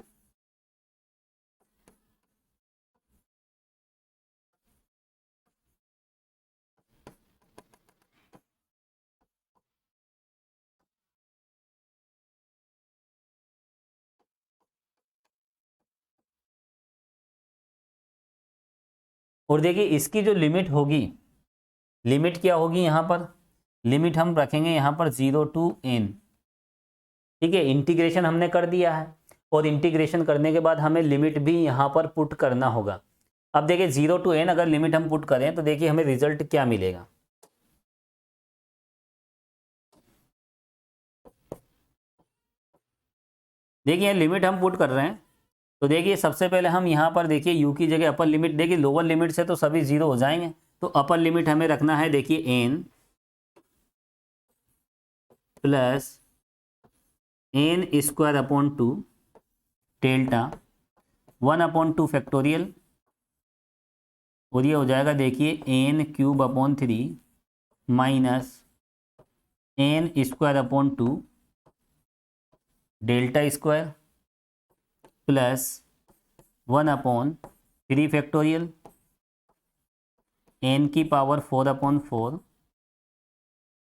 और देखिए इसकी जो लिमिट होगी, लिमिट क्या होगी, यहाँ पर लिमिट हम रखेंगे यहाँ पर 0 to n, ठीक है। इंटीग्रेशन हमने कर दिया है, और इंटीग्रेशन करने के बाद हमें लिमिट भी यहाँ पर पुट करना होगा। अब देखिए 0 to n अगर लिमिट हम पुट करें तो देखिए हमें रिजल्ट क्या मिलेगा। देखिए लिमिट हम पुट कर रहे हैं, तो देखिए सबसे पहले हम यहाँ पर देखिए u की जगह अपर लिमिट, देखिए लोअर लिमिट से तो सभी 0 हो जाएंगे, तो अपर लिमिट हमें रखना है देखिए n plus n² delta 1/2 factorial, और ये हो जाएगा देखिए n³ minus n² delta square plus 1/3 factorial n⁴ 4/4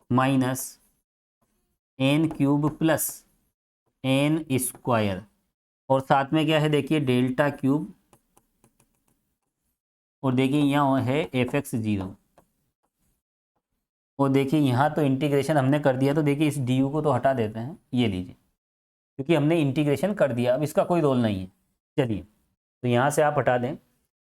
minus n³ plus n², और साथ में क्या है देखिए डेल्टा क्यूब, और देखिए यहाँ है fx0, और देखिए यहाँ तो इंटीग्रेशन हमने कर दिया, तो देखिए इस du को तो हटा देते हैं, ये लीजिए, क्योंकि हमने इंटीग्रेशन कर दिया, अब इसका कोई रोल नहीं है। चलिए तो यहाँ से आप हटा दें।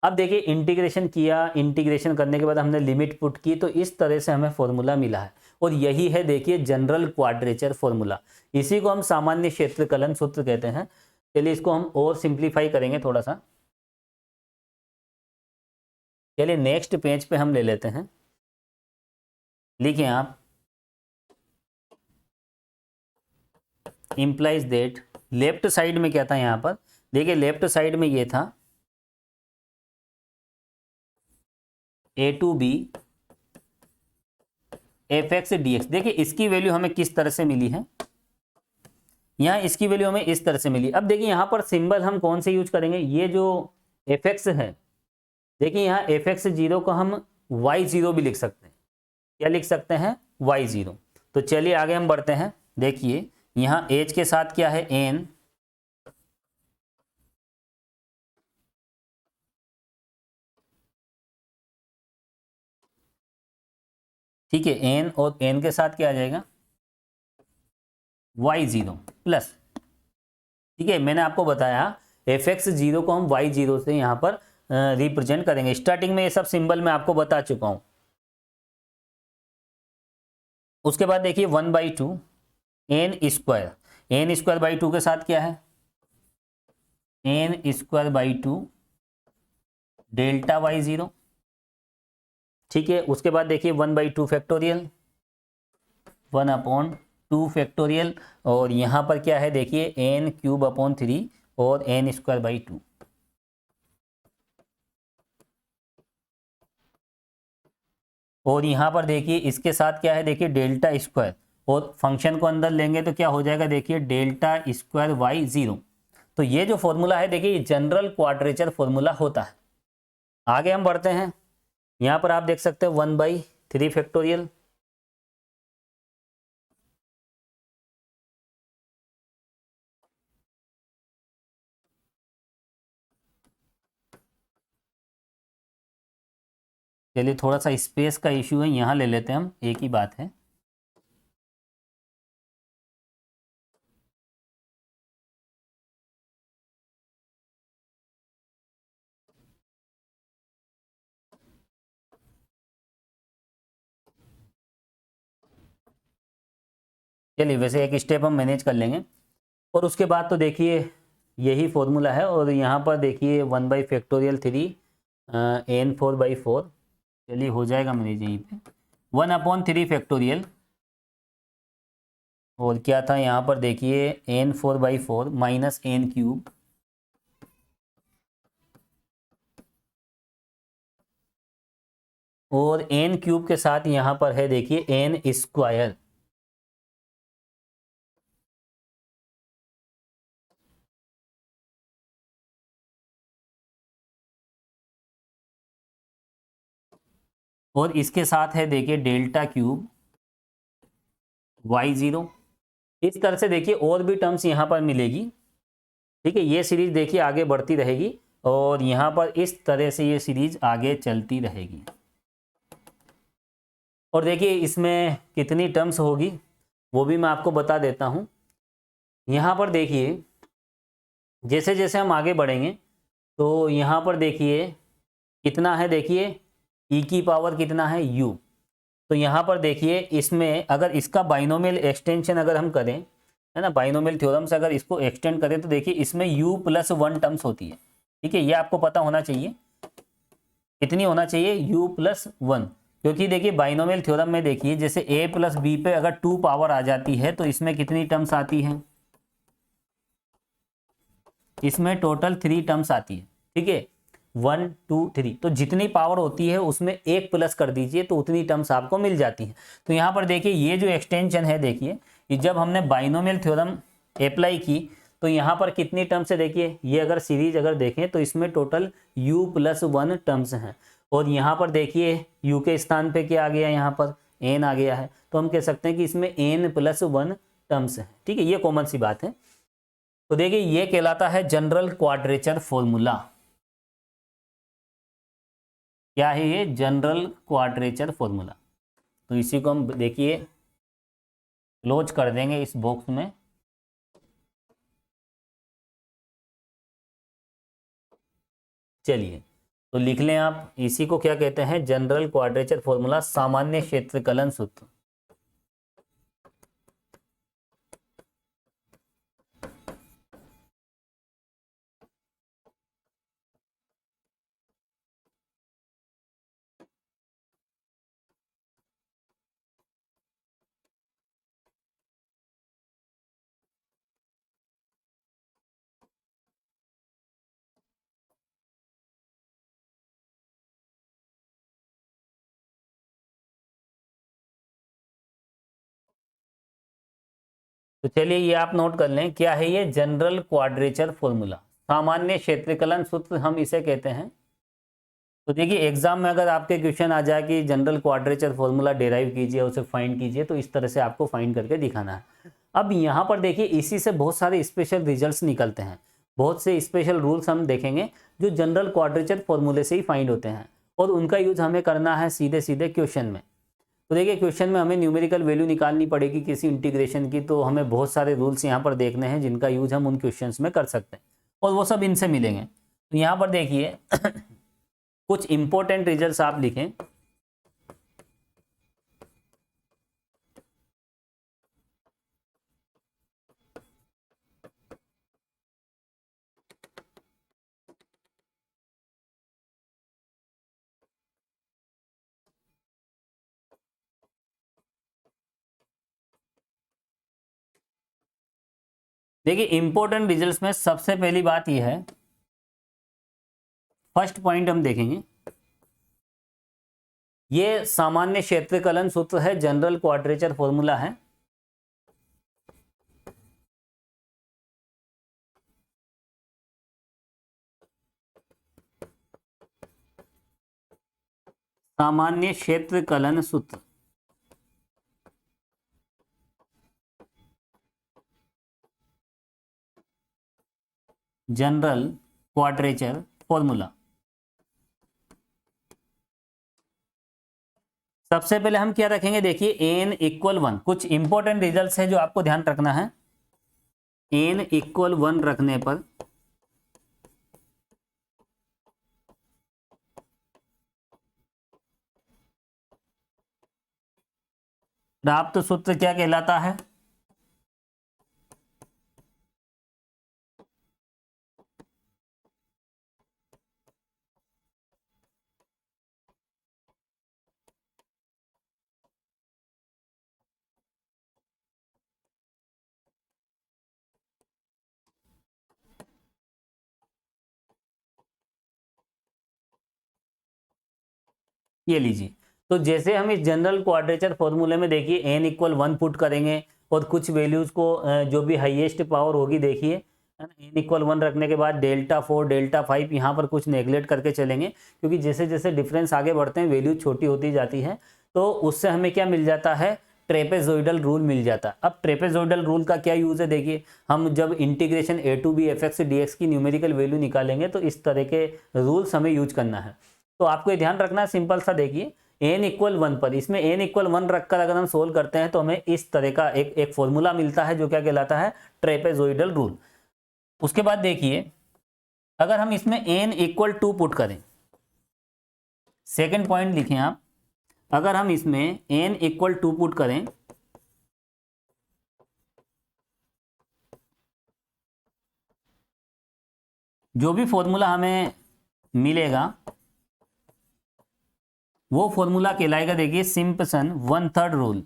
अब देखिए इंटीग्रेशन किया, इंटीग्रेशन करने के बाद हमने लिमिट पुट की, तो इस तरह से हमें फॉर्मूला मिला है, और यही है देखिए जनरल क्वाड्रेचर फॉर्मूला। इसी को हम सामान्य क्षेत्रकलन सूत्र कहते हैं। चलिए इसको हम और सिंप्लीफाई करेंगे थोड़ा सा। चलिए नेक्स्ट पेज पे हम ले लेते हैं, लिखें आप इम्प्लाइज दैट, लेफ्ट साइड में क्या था यहाँ पर, देखिए लेफ्ट साइड में ये था a⁴b f(x)dx। देखिए इसकी वैल्यू हमें किस तरह से मिली है, यहाँ इसकी वैल्यू हमें इस तरह से मिली। अब देखिए यहाँ पर सिंबल हम कौन से यूज करेंगे, ये जो fx है, देखिए यहाँ fx0 को हम y0 भी लिख सकते हैं। क्या लिख सकते हैं, y0। तो चलिए आगे हम बढ़ते हैं। देखिए यहाँ एज के साथ क्या है n, ठीक है, एन और एन के साथ क्या आ जाएगा y0 प्लस, ठीक है, मैंने आपको बताया fx0 को हम y0 से यहाँ पर रिप्रेजेंट करेंगे। स्टार्टिंग में ये सब सिंबल मैं आपको बता चुका हूँ। उसके बाद देखिए 1/2 n² के साथ क्या है n² डेल्टा y0, ठीक है। उसके बाद देखिए 1/2 फैक्टोरियल 1/2 फैक्टोरियल, और यहाँ पर क्या है देखिए n³ और n²/2, और यहाँ पर देखिए इसके साथ क्या है देखिए डेल्टा स्क्वायर, और फंक्शन को अंदर लेंगे तो क्या हो जाएगा देखिए डेल्टा स्क्वायर y0। तो ये जो फॉर्मूला है देखिए जनरल क्वाड्रेचर फॉर्मूला होता है। आगे हम बढ़ते हैं, यहाँ पर आप देख सकते हैं 1/3 फैक्टोरियल, चलिए थोड़ा सा स्पेस का इश्यू है, यहाँ ले लेते हैं हम, एक ही बात है। चलिए वैसे एक स्टेप हम मैनेज कर लेंगे, और उसके बाद तो देखिए यही फॉर्मूला है, और यहाँ पर देखिए 1/3 n4/4, चलिए हो जाएगा मैनेज यहीं पे 1/3 फैक्टोरियल, और क्या था यहाँ पर देखिए n4/4 माइनस n³ और n³ के साथ यहाँ पर है देखिए n², और इसके साथ है देखिए डेल्टा³ y0। इस तरह से देखिए और भी टर्म्स यहाँ पर मिलेगी, ठीक है। ये सीरीज देखिए आगे बढ़ती रहेगी, और यहाँ पर इस तरह से ये सीरीज आगे चलती रहेगी। और देखिए इसमें कितनी टर्म्स होगी वो भी मैं आपको बता देता हूँ। यहाँ पर देखिए जैसे जैसे हम आगे बढ़ेंगे तो यहाँ पर देखिए कितना है देखिए e की पावर कितना है u। तो यहाँ पर देखिए इसमें अगर इसका बाइनोमियल एक्सटेंशन अगर हम करें, है ना, बाइनोमियल थ्योरम से अगर इसको एक्सटेंड करें तो देखिए इसमें u+1 टर्म्स होती है, ठीक है। ये आपको पता होना चाहिए, कितनी होना चाहिए u+1, क्योंकि देखिए बाइनोमियल थ्योरम में देखिए जैसे a+b पे अगर 2 पावर आ जाती है तो इसमें कितनी टर्म्स आती हैं, इसमें टोटल 3 टर्म्स आती है, ठीक है, 1 2 3। तो जितनी पावर होती है उसमें एक प्लस कर दीजिए तो उतनी टर्म्स आपको मिल जाती हैं। तो यहाँ पर देखिए ये जो एक्सटेंशन है देखिए, ये जब हमने बाइनोमियल थ्योरम अप्लाई की तो यहाँ पर कितनी टर्म्स है देखिए, ये अगर सीरीज अगर देखें तो इसमें टोटल u+1 टर्म्स हैं, और यहाँ पर देखिए u के स्थान पे क्या आ गया, यहाँ पर n आ गया है, तो हम कह सकते हैं कि इसमें n+1 टर्म्स हैं, ठीक है। ये कॉमन सी बात है। तो देखिए ये कहलाता है जनरल क्वाड्रेचर फॉर्मूला। क्या है ये, जनरल क्वाड्रेचर फॉर्मूला। तो इसी को हम देखिए क्लोज कर देंगे इस बॉक्स में। चलिए तो लिख लें आप, इसी को क्या कहते हैं, जनरल क्वाड्रेचर फॉर्मूला, सामान्य क्षेत्रकलन सूत्र। तो चलिए ये आप नोट कर लें, क्या है ये, जनरल क्वाड्रेचर फॉर्मूला, सामान्य क्षेत्रकलन सूत्र हम इसे कहते हैं। तो देखिए एग्जाम में अगर आपके क्वेश्चन आ जाए कि जनरल क्वाड्रेचर फॉर्मूला डिराइव कीजिए, उसे फाइंड कीजिए, तो इस तरह से आपको फाइंड करके दिखाना है। अब यहाँ पर देखिए इसी से बहुत सारे स्पेशल रिजल्ट्स निकलते हैं, बहुत से स्पेशल रूल्स हम देखेंगे जो जनरल क्वाड्रेचर फॉर्मूले से ही फाइंड होते हैं, और उनका यूज हमें करना है सीधे सीधे क्वेश्चन में। तो देखिए क्वेश्चन में हमें न्यूमेरिकल वैल्यू निकालनी पड़ेगी किसी इंटीग्रेशन की, तो हमें बहुत सारे रूल्स यहाँ पर देखने हैं जिनका यूज हम उन क्वेश्चंस में कर सकते हैं और वो सब इनसे मिलेंगे। तो यहाँ पर देखिए कुछ इंपॉर्टेंट रिजल्ट्स आप लिखें। देखिए इंपॉर्टेंट रिजल्ट्स में सबसे पहली बात यह है, फर्स्ट पॉइंट हम देखेंगे, ये सामान्य क्षेत्रकलन सूत्र है, जनरल क्वाड्रेचर फॉर्मूला है। सामान्य क्षेत्रकलन सूत्र, जनरल क्वाड्रेचर फॉर्मूला। सबसे पहले हम क्या रखेंगे, देखिए n इक्वल 1, कुछ इंपॉर्टेंट रिजल्ट्स है जो आपको ध्यान रखना है। n इक्वल 1 रखने पर प्राप्त सूत्र क्या कहलाता है, ये लीजिए। तो जैसे हम इस जनरल क्वाड्रेचर फॉर्मूले में देखिए n इक्वल 1 पुट करेंगे और कुछ वैल्यूज को जो भी हाईएस्ट पावर होगी देखिए, है ना, n इक्वल 1 रखने के बाद डेल्टा 4 डेल्टा 5 यहाँ पर कुछ नेगलेक्ट करके चलेंगे, क्योंकि जैसे जैसे डिफरेंस आगे बढ़ते हैं वैल्यू छोटी होती जाती है, तो उससे हमें क्या मिल जाता है, ट्रेपेजोइडल रूल मिल जाता है। अब ट्रेपेजोइडल रूल का क्या यूज है, देखिए हम जब integration a to b fx dx की न्यूमेरिकल वैल्यू निकालेंगे तो इस तरह के रूल्स हमें यूज करना है। तो आपको ये ध्यान रखना है, सिंपल सा देखिए n इक्वल 1 पर, इसमें n इक्वल 1 रखकर अगर हम सोल्व करते हैं तो हमें इस तरह का एक फॉर्मूला मिलता है जो क्या कहलाता है, ट्रेपेजोइडल रूल। उसके बाद देखिए अगर हम इसमें n इक्वल 2 पुट करें, सेकेंड पॉइंट लिखें आप, अगर हम इसमें n इक्वल 2 पुट करें जो भी फॉर्मूला हमें मिलेगा वो फॉर्मूला कहलाएगा, देखिए सिम्पसन 1/3 रूल।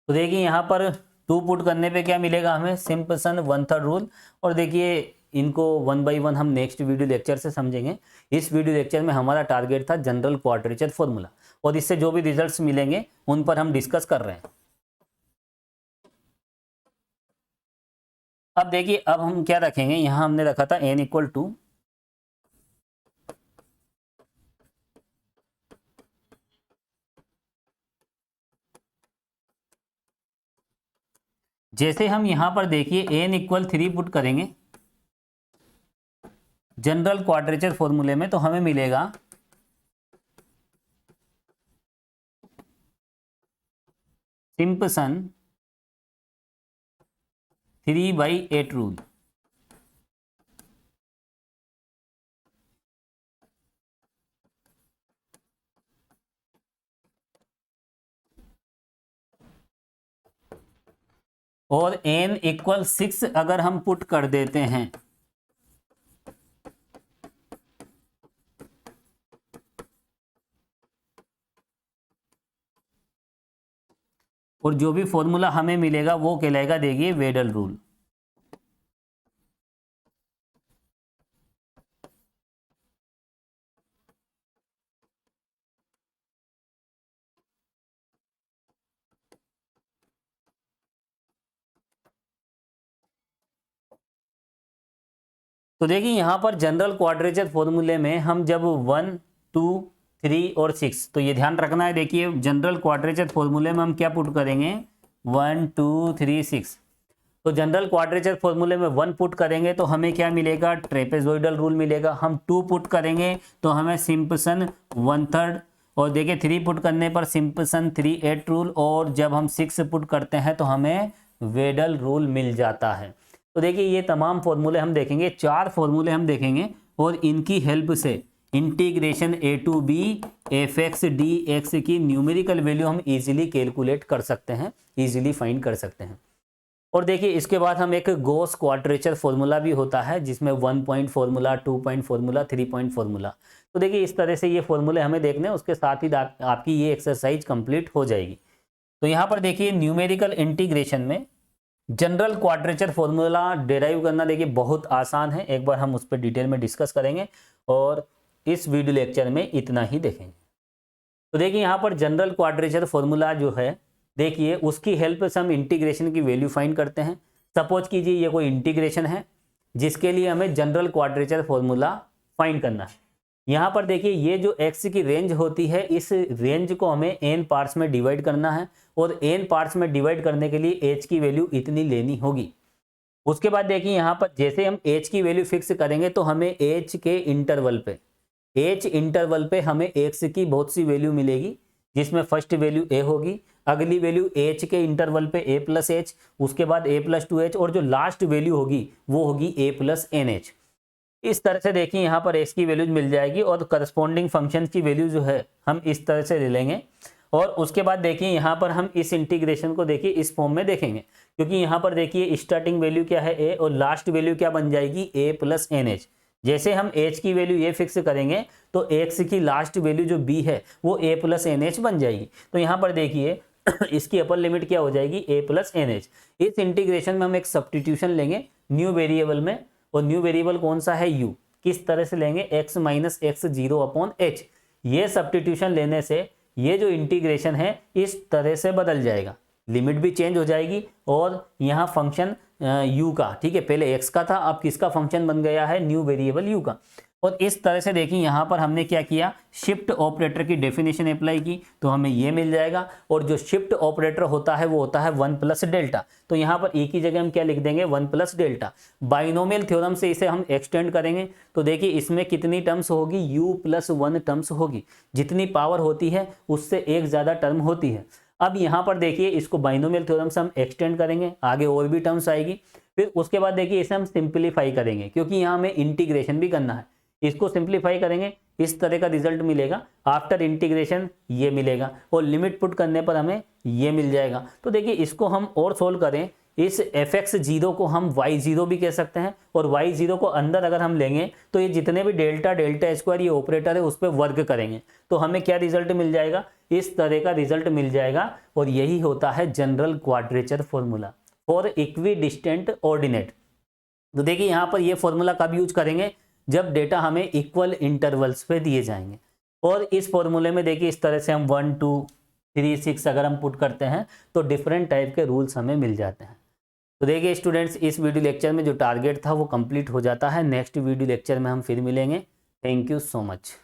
तो देखिए यहाँ पर 2 पुट करने पे क्या मिलेगा हमें, सिम्पसन 1/3 रूल। और देखिए इनको 1 बाई 1 हम नेक्स्ट वीडियो लेक्चर से समझेंगे। इस वीडियो लेक्चर में हमारा टारगेट था जनरल क्वाड्रेचर फॉर्मूला, और इससे जो भी रिजल्ट्स मिलेंगे उन पर हम डिस्कस कर रहे हैं। अब देखिए अब हम क्या रखेंगे, यहाँ हमने रखा था n इक्वल 2, जैसे हम यहां पर देखिए n इक्वल 3 पुट करेंगे जनरल क्वाड्रेचर फॉर्मूले में, तो हमें मिलेगा सिम्पसन 3/8 रूल। और n इक्वल 6 अगर हम पुट कर देते हैं और जो भी फॉर्मूला हमें मिलेगा वो कहलाएगा, देखिए वेडल रूल। तो देखिए यहां पर जनरल क्वाड्रेचर फॉर्मूले में हम जब 1 2 3 और 6। तो ये ध्यान रखना है। देखिए जनरल क्वाड्रेचर फॉर्मूले में हम क्या पुट करेंगे, 1 2 3 6। तो जनरल क्वाड्रेचर फॉर्मूले में 1 पुट करेंगे तो हमें क्या मिलेगा, ट्रेपेजोइडल रूल मिलेगा। हम 2 पुट करेंगे तो हमें सिम्पसन 1/3, और देखिए 3 पुट करने पर सिम्पसन 3/8 रूल, और जब हम 6 पुट करते हैं तो हमें वेडल रूल मिल जाता है। तो देखिए ये तमाम फॉर्मूले हम देखेंगे, 4 फॉर्मूले हम देखेंगे, और इनकी हेल्प से integration a to b f x d x की न्यूमेरिकल वैल्यू हम इजीली कैलकुलेट कर सकते हैं, इजीली फाइंड कर सकते हैं। और देखिए इसके बाद हम एक गॉस क्वाड्रेचर फॉर्मूला भी होता है, जिसमें 1 point formula, 2 point formula, 3 point formula. तो देखिए इस तरह से ये फॉर्मूले हमें देखने हैं, उसके साथ ही आपकी ये एक्सरसाइज कंप्लीट हो जाएगी। तो यहाँ पर देखिए न्यूमेरिकल इंटीग्रेशन में जनरल क्वाड्रेचर फॉर्मूला डेराइव करना देखिए बहुत आसान है। एक बार हम उस पर डिटेल में डिस्कस करेंगे, और इस वीडियो लेक्चर में इतना ही देखेंगे। तो देखिए यहाँ पर जनरल क्वाड्रेचर फॉर्मूला जो है, देखिए उसकी हेल्प से हम इंटीग्रेशन की वैल्यू फाइंड करते हैं। सपोज कीजिए ये कोई इंटीग्रेशन है जिसके लिए हमें जनरल क्वाड्रेचर फॉर्मूला फाइंड करना है। यहाँ पर देखिए ये जो x की रेंज होती है, इस रेंज को हमें n पार्ट्स में डिवाइड करना है, और n पार्ट्स में डिवाइड करने के लिए h की वैल्यू इतनी लेनी होगी। उसके बाद देखिए यहाँ पर जैसे हम h की वैल्यू फिक्स करेंगे तो हमें h के इंटरवल पे हमें x की बहुत सी वैल्यू मिलेगी, जिसमें फर्स्ट वैल्यू a होगी, अगली वैल्यू h के इंटरवल पे a प्लस h, उसके बाद a प्लस 2h, और जो लास्ट वैल्यू होगी वो होगी a प्लस nh। इस तरह से देखिए यहाँ पर x की वैल्यूज मिल जाएगी, और करस्पॉन्डिंग फंक्शन की वैल्यू जो है हम इस तरह से ले लेंगे। और उसके बाद देखिए यहाँ पर हम इस इंटीग्रेशन को देखिए इस फॉर्म में देखेंगे, क्योंकि यहाँ पर देखिए स्टार्टिंग वैल्यू क्या है a, और लास्ट वैल्यू क्या बन जाएगी a प्लस nh। जैसे हम h की वैल्यू ये फिक्स करेंगे तो x की लास्ट वैल्यू जो b है वो a प्लस nh बन जाएगी। तो यहाँ पर देखिए इसकी अपर लिमिट क्या हो जाएगी, a प्लस nh। इस इंटीग्रेशन में हम एक सब्स्टिट्यूशन लेंगे न्यू वेरिएबल में, और न्यू वेरिएबल कौन सा है, u। किस तरह से लेंगे, x माइनस एक्स 0/h। ये सब्स्टिट्यूशन लेने से ये जो इंटीग्रेशन है इस तरह से बदल जाएगा, लिमिट भी चेंज हो जाएगी, और यहाँ फंक्शन u का, ठीक है, पहले x का था, अब किसका फंक्शन बन गया है, न्यू वेरिएबल u का। और इस तरह से देखिए यहाँ पर हमने क्या किया, शिफ्ट ऑपरेटर की डेफिनेशन अप्लाई की, तो हमें ये मिल जाएगा। और जो शिफ्ट ऑपरेटर होता है वो होता है 1 प्लस डेल्टा। तो यहाँ पर e की जगह हम क्या लिख देंगे, 1 प्लस डेल्टा। बाइनोमियल थ्योरम से इसे हम एक्सटेंड करेंगे, तो देखिए इसमें कितनी टर्म्स होगी, u प्लस 1 टर्म्स होगी। जितनी पावर होती है उससे एक ज़्यादा टर्म होती है। अब यहाँ पर देखिए इसको बाइनोमियल थ्योरम से हम एक्सटेंड करेंगे, आगे और भी टर्म्स आएगी। फिर उसके बाद देखिए इसे हम सिंप्लीफाई करेंगे, क्योंकि यहाँ हमें इंटीग्रेशन भी करना है। इसको सिंप्लीफाई करेंगे, इस तरह का रिजल्ट मिलेगा। आफ्टर इंटीग्रेशन ये मिलेगा, और लिमिट पुट करने पर हमें ये मिल जाएगा। तो देखिए इसको हम और सोल्व करें, इस fx0 को हम y0 भी कह सकते हैं, और y0 को अंदर अगर हम लेंगे तो ये जितने भी डेल्टा स्क्वायर ये ऑपरेटर है उस पर वर्क करेंगे, तो हमें क्या रिजल्ट मिल जाएगा, इस तरह का रिजल्ट मिल जाएगा। और यही होता है general quadrature formula for equidistant ordinate. तो देखिए यहाँ पर ये फॉर्मूला कब यूज करेंगे, जब डेटा हमें इक्वल इंटरवल्स पे दिए जाएंगे। और इस फॉर्मूले में देखिए इस तरह से हम 1 2 3 6 अगर हम पुट करते हैं तो डिफरेंट टाइप के रूल्स हमें मिल जाते हैं। तो देखिए स्टूडेंट्स, इस वीडियो लेक्चर में जो टारगेट था वो कंप्लीट हो जाता है। नेक्स्ट वीडियो लेक्चर में हम फिर मिलेंगे। Thank you so much.